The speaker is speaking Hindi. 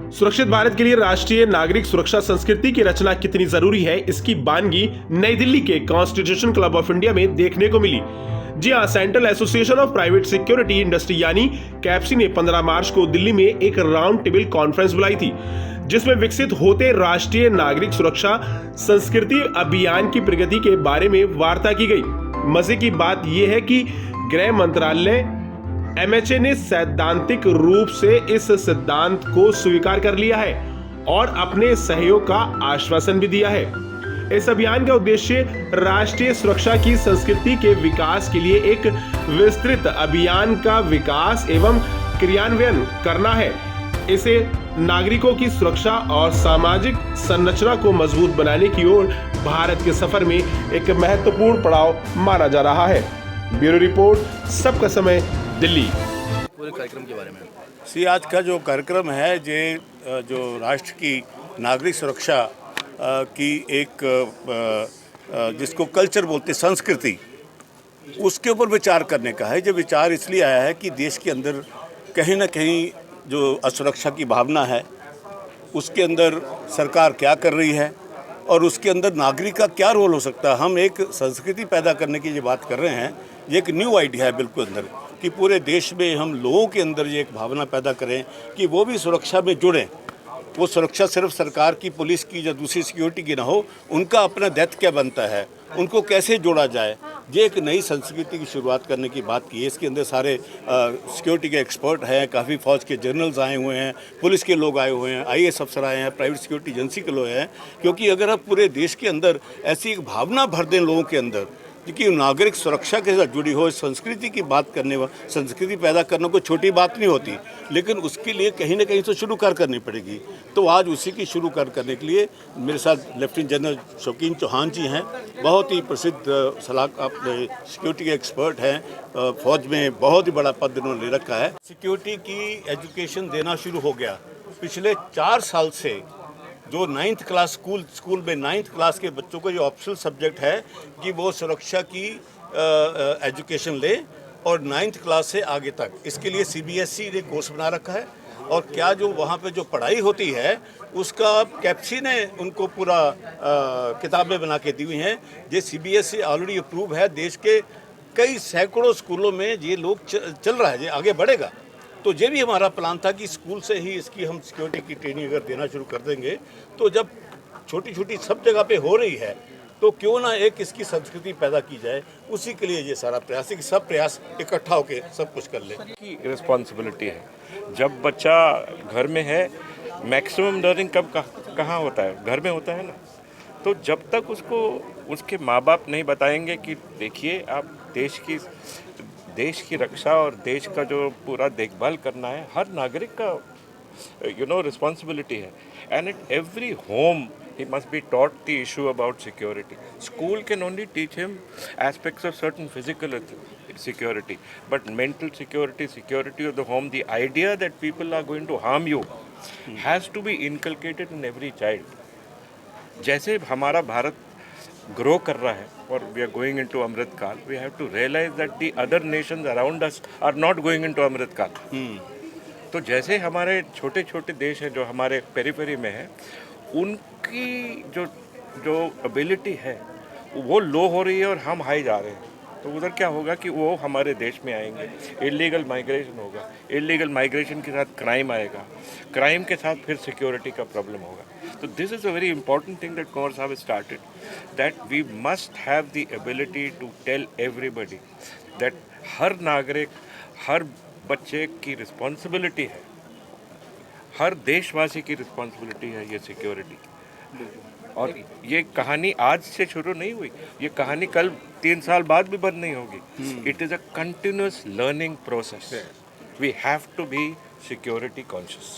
सुरक्षित भारत के लिए राष्ट्रीय नागरिक सुरक्षा संस्कृति की रचना कितनी जरूरी है, इसकी बानगी नई दिल्ली के कॉन्स्टिट्यूशन क्लब ऑफ इंडिया में देखने को मिली। जी हाँ, central association of private security industry यानी कैप्सी ने 15 मार्च को दिल्ली में एक राउंड टेबल कॉन्फ्रेंस बुलाई थी, जिसमें विकसित होते राष्ट्रीय नागरिक सुरक्षा संस्कृति अभियान की प्रगति के बारे में वार्ता की गई। मजे की बात यह है कि गृह मंत्रालय MHA ने सैद्धांतिक रूप से इस सिद्धांत को स्वीकार कर लिया है और अपने सहयोग का आश्वासन भी दिया है। इस अभियान का उद्देश्य राष्ट्रीय सुरक्षा की संस्कृति के विकास के लिए एक विस्तृत अभियान का विकास एवं क्रियान्वयन करना है। इसे नागरिकों की सुरक्षा और सामाजिक संरचना को मजबूत बनाने की ओर भारत के सफर में एक महत्वपूर्ण पड़ाव माना जा रहा है। ब्यूरो रिपोर्ट, सबका समय, दिल्ली। पूरे कार्यक्रम के बारे में आज का जो कार्यक्रम है ये जो राष्ट्र की नागरिक सुरक्षा की एक जिसको कल्चर बोलते संस्कृति, उसके ऊपर विचार करने का है। जो विचार इसलिए आया है कि देश के अंदर कहीं ना कहीं जो असुरक्षा की भावना है, उसके अंदर सरकार क्या कर रही है और उसके अंदर नागरिक का क्या रोल हो सकता है। हम एक संस्कृति पैदा करने की जो बात कर रहे हैं, ये एक न्यू आइडिया है बिल्कुल अंदर, कि पूरे देश में हम लोगों के अंदर ये एक भावना पैदा करें कि वो भी सुरक्षा में जुड़ें। वो सुरक्षा सिर्फ सरकार की, पुलिस की या दूसरी सिक्योरिटी की ना हो, उनका अपना दायित्व क्या बनता है, उनको कैसे जोड़ा जाए। ये एक नई संस्कृति की शुरुआत करने की बात की है। इसके अंदर सारे सिक्योरिटी के एक्सपर्ट हैं, काफ़ी फौज के जनरल्स आए हुए हैं, पुलिस के लोग आए हुए हैं, IAS अफसर आए हैं, प्राइवेट सिक्योरिटी एजेंसी के लोग हैं। क्योंकि अगर आप पूरे देश के अंदर ऐसी एक भावना भर दें लोगों के अंदर कि नागरिक सुरक्षा के साथ जुड़ी हो, संस्कृति की बात करने वाली संस्कृति पैदा करना कोई छोटी बात नहीं होती, लेकिन उसके लिए कहीं ना कहीं तो शुरू करनी पड़ेगी। तो आज उसी की शुरू करने के लिए मेरे साथ लेफ्टिनेंट जनरल शौकीन चौहान जी हैं, बहुत ही प्रसिद्ध अपने सिक्योरिटी के एक्सपर्ट हैं, फौज में बहुत ही बड़ा पद इन्होंने ले रखा है। सिक्योरिटी की एजुकेशन देना शुरू हो गया पिछले 4 साल से। जो 9th क्लास स्कूल में 9th क्लास के बच्चों को जो ऑप्शनल सब्जेक्ट है कि वो सुरक्षा की एजुकेशन ले और 9th क्लास से आगे तक, इसके लिए CBSE ने कोर्स बना रखा है। और क्या जो वहाँ पे जो पढ़ाई होती है उसका कैप्सी ने उनको पूरा किताबें बना के दी हुई हैं। ये CBSE ऑलरेडी अप्रूव है, देश के कई सैकड़ों स्कूलों में ये लोग चल रहा है, ये आगे बढ़ेगा। तो ये भी हमारा प्लान था कि स्कूल से ही इसकी हम सिक्योरिटी की ट्रेनिंग अगर देना शुरू कर देंगे, तो जब छोटी छोटी सब जगह पे हो रही है तो क्यों ना एक इसकी संस्कृति पैदा की जाए। उसी के लिए ये सारा प्रयास है कि सब प्रयास इकट्ठा होकर सब कुछ कर ले। की रिस्पॉन्सिबिलिटी है। जब बच्चा घर में है, मैक्सिमम लर्निंग कब कहाँ होता है? घर में होता है ना। तो जब तक उसको उसके माँ बाप नहीं बताएंगे कि देखिए आप देश की रक्षा और देश का जो पूरा देखभाल करना है, हर नागरिक का रिस्पॉन्सिबिलिटी है। And at every home he must be taught the issue about security. School can only teach him aspects of certain physical security, but mental security, security of the home, the idea that people are going to harm you has to be inculcated in every child. जैसे हमारा भारत ग्रो कर रहा है और we are going into Amrit Kaal, we have to realise that the other nations around us are not going into Amrit Kaal. तो जैसे हमारे छोटे छोटे देश हैं जो हमारे पेरिफेरी में है, उनकी जो एबिलिटी है वो लो हो रही है और हम हाई जा रहे हैं। तो उधर क्या होगा कि वो हमारे देश में आएंगे, इलीगल माइग्रेशन होगा, इलीगल माइग्रेशन के साथ क्राइम आएगा, क्राइम के साथ फिर सिक्योरिटी का प्रॉब्लम होगा। तो this is a very important thing that Kunwar Sahab started, that we must have the ability to tell everybody that हर नागरिक, हर बच्चे की रिस्पॉन्सिबिलिटी है, हर देशवासी की रिस्पॉन्सिबिलिटी है ये सिक्योरिटी। और ये कहानी आज से शुरू नहीं हुई, ये कहानी कल 3 साल बाद भी बंद नहीं होगी। It is a continuous learning process. We have to be security conscious.